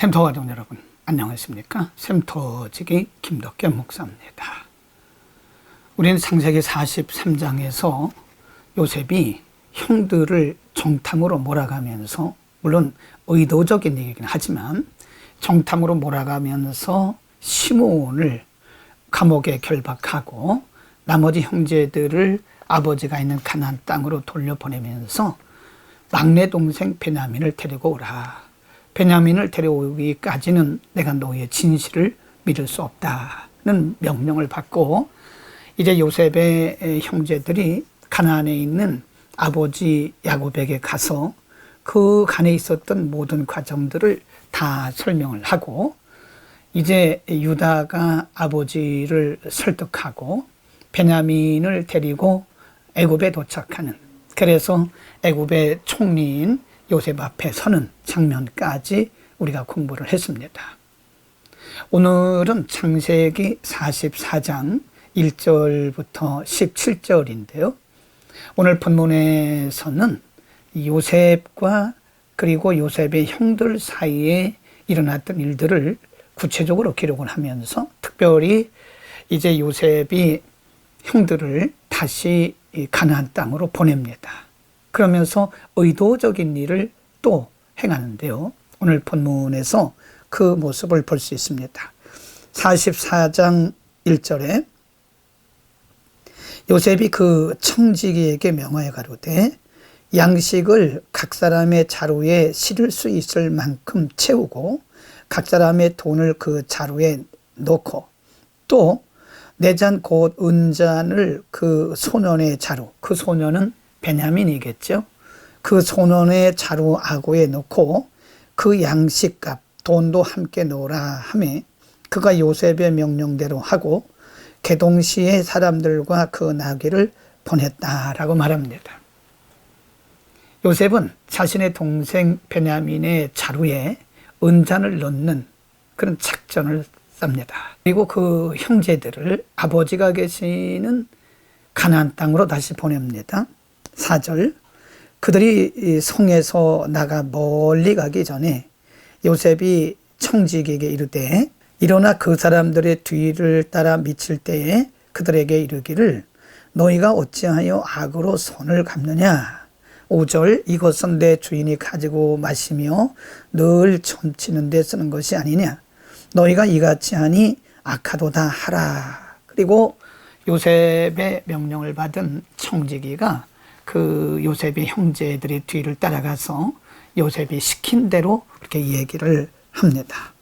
샘터 가족 여러분 안녕하십니까? 샘터지기 김덕계 목사입니다. 우리는 창세기 43장에서 요셉이 형들을 정탐으로 몰아가면서, 물론 의도적인 얘기긴 하지만 정탐으로 몰아가면서 시므온을 감옥에 결박하고 나머지 형제들을 아버지가 있는 가나안 땅으로 돌려보내면서 막내 동생 베냐민을 데리고 오라. 베냐민을 데려오기까지는 내가 너의 진실을 믿을 수 없다는 명령을 받고, 이제 요셉의 형제들이 가나안에 있는 아버지 야곱에게 가서 그 간에 있었던 모든 과정들을 다 설명을 하고, 이제 유다가 아버지를 설득하고 베냐민을 데리고 애굽에 도착하는, 그래서 애굽의 총리인 요셉 앞에 서는 장면까지 우리가 공부를 했습니다. 오늘은 창세기 44장 1절부터 17절인데요. 오늘 본문에서는 요셉과 그리고 요셉의 형들 사이에 일어났던 일들을 구체적으로 기록을 하면서, 특별히 이제 요셉이 형들을 다시 가나안 땅으로 보냅니다. 그러면서 의도적인 일을 또 행하는데요. 오늘 본문에서 그 모습을 볼 수 있습니다. 44장 1절에 요셉이 그 청지기에게 명하여 가로되 양식을 각 사람의 자루에 실을 수 있을 만큼 채우고 각 사람의 돈을 그 자루에 넣고, 또 내 잔 곧 은잔을 그 소년의 자루, 그 소년은 베냐민이겠죠. 그 소년의 자루 아고에 넣고 그 양식값 돈도 함께 넣으라 하매 그가 요셉의 명령대로 하고 개동시의 사람들과 그 나귀를 보냈다라고 말합니다. 요셉은 자신의 동생 베냐민의 자루에 은잔을 넣는 그런 작전을 쌉니다. 그리고 그 형제들을 아버지가 계시는 가나안 땅으로 다시 보냅니다. 4절, 그들이 성에서 나가 멀리 가기 전에 요셉이 청지기에게 이르되 일어나 그 사람들의 뒤를 따라 미칠 때에 그들에게 이르기를 너희가 어찌하여 악으로 손을 갚느냐. 5절, 이것은 내 주인이 가지고 마시며 늘 점치는 데 쓰는 것이 아니냐. 너희가 이같이 하니 악하도다 하라. 그리고 요셉의 명령을 받은 청지기가 그 요셉의 형제들의 뒤를 따라가서 요셉이 시킨 대로 그렇게 얘기를 합니다.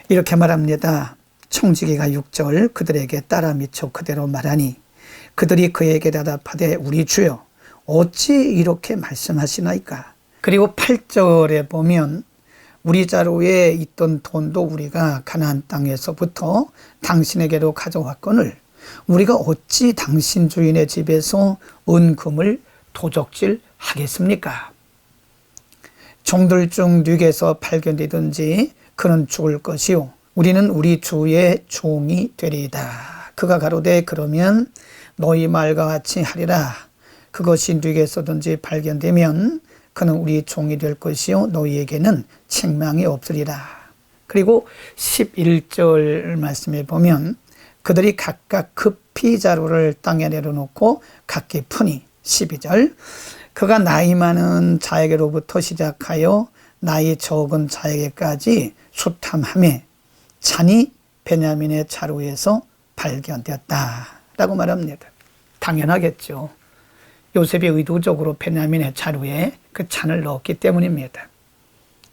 이렇게 말합니다. 청지기가 6절, 그들에게 따라 미쳐 그대로 말하니 그들이 그에게 대답하되 우리 주여 어찌 이렇게 말씀하시나이까. 그리고 8절에 보면 우리 자루에 있던 돈도 우리가 가나안 땅에서부터 당신에게로 가져왔거늘 우리가 어찌 당신 주인의 집에서 은금을 도적질 하겠습니까? 종들 중 누구에서 발견되든지 그는 죽을 것이요 우리는 우리 주의 종이 되리이다. 그가 가로되 그러면 너희 말과 같이 하리라. 그것이 누구에서든지 발견되면 그는 우리 종이 될 것이요 너희에게는 책망이 없으리라. 그리고 11절 말씀에 보면 그들이 각각 급히 자루를 땅에 내려놓고 각기 푸니. 12절, 그가 나이 많은 자에게로부터 시작하여 나이 적은 자에게까지 수탐하며 잔이 베냐민의 자루에서 발견되었다 라고 말합니다. 당연하겠죠. 요셉이 의도적으로 베냐민의 자루에 그 잔을 넣었기 때문입니다.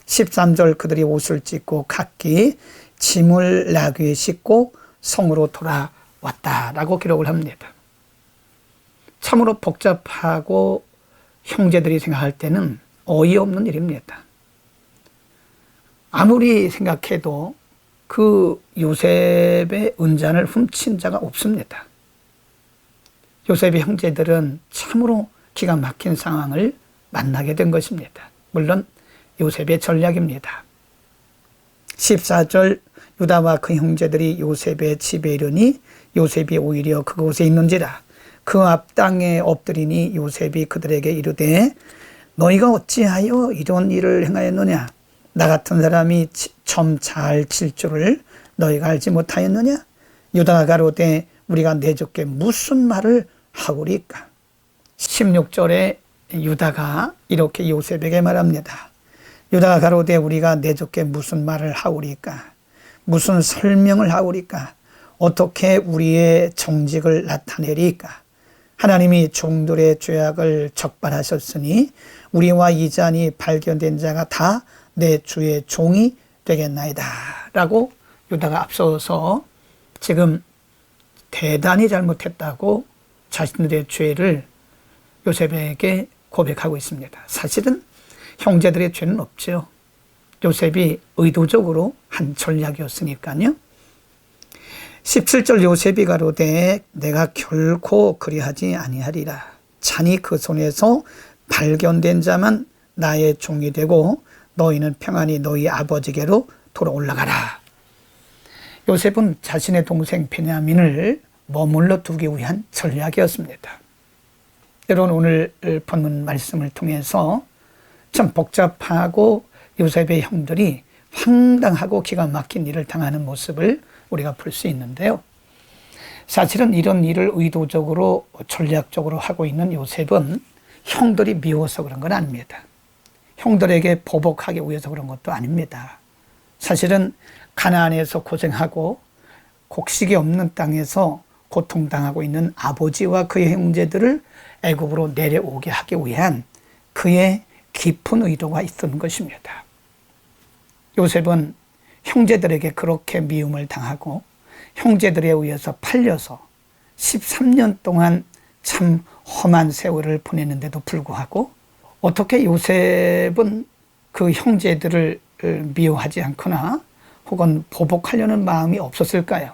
13절, 그들이 옷을 찢고 각기 짐을 나귀에 싣고 성으로 돌아왔다라고 기록을 합니다. 참으로 복잡하고 형제들이 생각할 때는 어이없는 일입니다. 아무리 생각해도 그 요셉의 은잔을 훔친 자가 없습니다. 요셉의 형제들은 참으로 기가 막힌 상황을 만나게 된 것입니다. 물론 요셉의 전략입니다. 14절, 유다와 그 형제들이 요셉의 집에 이르니 요셉이 오히려 그곳에 있는지라. 그 앞 땅에 엎드리니 요셉이 그들에게 이르되 너희가 어찌하여 이런 일을 행하였느냐. 나 같은 사람이 점 잘 칠 줄을 너희가 알지 못하였느냐? 유다가 가로되 우리가 내주께 무슨 말을 하오리까? 16절에 유다가 이렇게 요셉에게 말합니다. 유다가 가로되 우리가 내주께 무슨 말을 하오리까? 무슨 설명을 하오리까? 어떻게 우리의 정직을 나타내리까? 하나님이 종들의 죄악을 적발하셨으니 우리와 이 잔이 발견된 자가 다 내 주의 종이 되겠나이다 라고 유다가 앞서서 지금 대단히 잘못했다고 자신들의 죄를 요셉에게 고백하고 있습니다. 사실은 형제들의 죄는 없죠. 요셉이 의도적으로 한 전략이었으니까요. 17절 요셉이 가로되 내가 결코 그리하지 아니하리라. 잔이 그 손에서 발견된 자만 나의 종이 되고 너희는 평안히 너희 아버지께로 돌아올라가라. 요셉은 자신의 동생 베냐민을 머물러 두기 위한 전략이었습니다. 여러분 오늘 본문 말씀을 통해서 참 복잡하고 요셉의 형들이 황당하고 기가 막힌 일을 당하는 모습을 우리가 볼 수 있는데요. 사실은 이런 일을 의도적으로 전략적으로 하고 있는 요셉은 형들이 미워서 그런 건 아닙니다. 형들에게 보복하기 위해서 그런 것도 아닙니다. 사실은 가나안에서 고생하고 곡식이 없는 땅에서 고통당하고 있는 아버지와 그의 형제들을 애굽으로 내려오게 하기 위한 그의 깊은 의도가 있던 것입니다. 요셉은 형제들에게 그렇게 미움을 당하고 형제들에 의해서 팔려서 13년 동안 참 험한 세월을 보냈는데도 불구하고 어떻게 요셉은 그 형제들을 미워하지 않거나 혹은 보복하려는 마음이 없었을까요?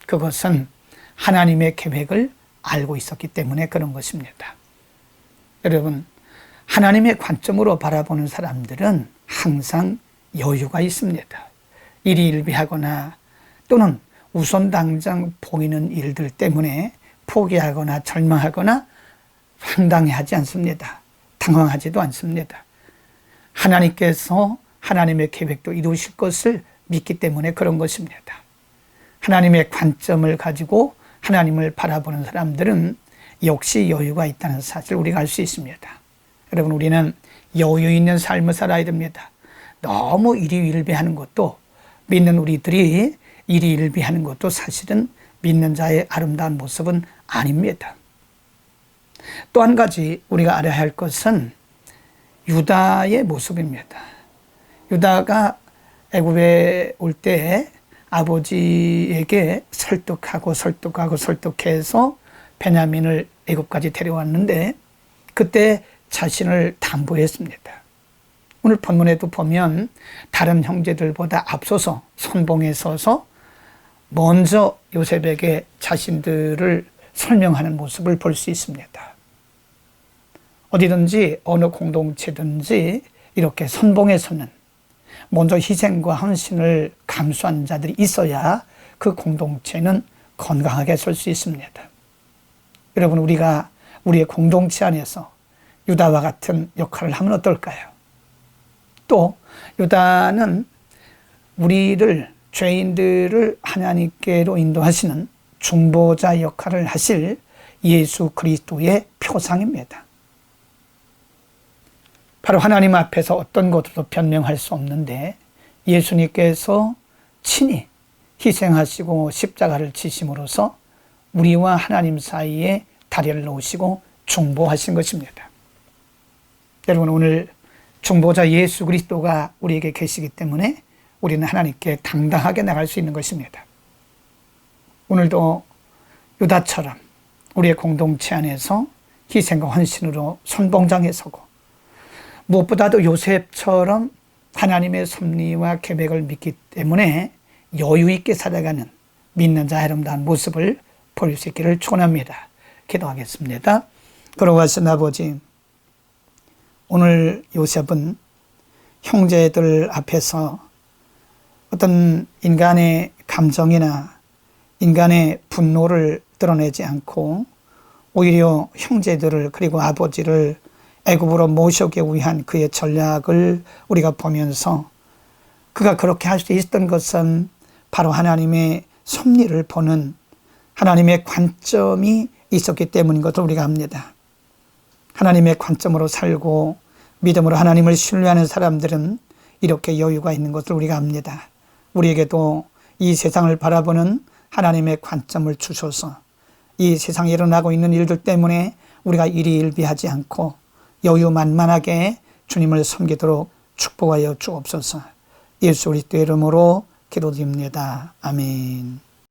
그것은 하나님의 계획을 알고 있었기 때문에 그런 것입니다. 여러분, 하나님의 관점으로 바라보는 사람들은 항상 여유가 있습니다. 일이 일비하거나 또는 우선 당장 보이는 일들 때문에 포기하거나 절망하거나 황당해하지 않습니다. 당황하지도 않습니다. 하나님께서 하나님의 계획도 이루실 것을 믿기 때문에 그런 것입니다. 하나님의 관점을 가지고 하나님을 바라보는 사람들은 역시 여유가 있다는 사실을 우리가 알 수 있습니다. 여러분, 우리는 여유 있는 삶을 살아야 됩니다. 너무 일희일비하는 것도, 믿는 우리들이 일희일비하는 것도 사실은 믿는 자의 아름다운 모습은 아닙니다. 또 한 가지 우리가 알아야 할 것은 유다의 모습입니다. 유다가 애굽에 올 때 아버지에게 설득해서 베냐민을 애굽까지 데려왔는데 그때 자신을 담보했습니다. 오늘 본문에도 보면 다른 형제들보다 앞서서 선봉에 서서 먼저 요셉에게 자신들을 설명하는 모습을 볼 수 있습니다. 어디든지 어느 공동체든지 이렇게 선봉에 서는 먼저 희생과 헌신을 감수한 자들이 있어야 그 공동체는 건강하게 설 수 있습니다. 여러분, 우리가 우리의 공동체 안에서 유다와 같은 역할을 하면 어떨까요? 또 유다는 우리를, 죄인들을 하나님께로 인도하시는 중보자 역할을 하실 예수 그리스도의 표상입니다. 바로 하나님 앞에서 어떤 것으로도 변명할 수 없는데 예수님께서 친히 희생하시고 십자가를 지심으로써 우리와 하나님 사이에 다리를 놓으시고 중보하신 것입니다. 여러분, 오늘 중보자 예수 그리스도가 우리에게 계시기 때문에 우리는 하나님께 당당하게 나갈 수 있는 것입니다. 오늘도 유다처럼 우리의 공동체 안에서 희생과 헌신으로 선봉장에 서고 무엇보다도 요셉처럼 하나님의 섭리와 계획을 믿기 때문에 여유 있게 살아가는 믿는 자의 아름다운 모습을 볼 수 있기를 축원합니다. 기도하겠습니다. 걸어가신 아버지, 오늘 요셉은 형제들 앞에서 어떤 인간의 감정이나 인간의 분노를 드러내지 않고 오히려 형제들을 그리고 아버지를 애굽으로 모셔오기 위한 그의 전략을 우리가 보면서 그가 그렇게 할 수 있었던 것은 바로 하나님의 섭리를 보는 하나님의 관점이 있었기 때문인 것을 우리가 압니다. 하나님의 관점으로 살고 믿음으로 하나님을 신뢰하는 사람들은 이렇게 여유가 있는 것을 우리가 압니다. 우리에게도 이 세상을 바라보는 하나님의 관점을 주셔서 이 세상에 일어나고 있는 일들 때문에 우리가 일희일비하지 않고 여유만만하게 주님을 섬기도록 축복하여 주옵소서. 예수 그리스도의 이름으로 기도드립니다. 아멘.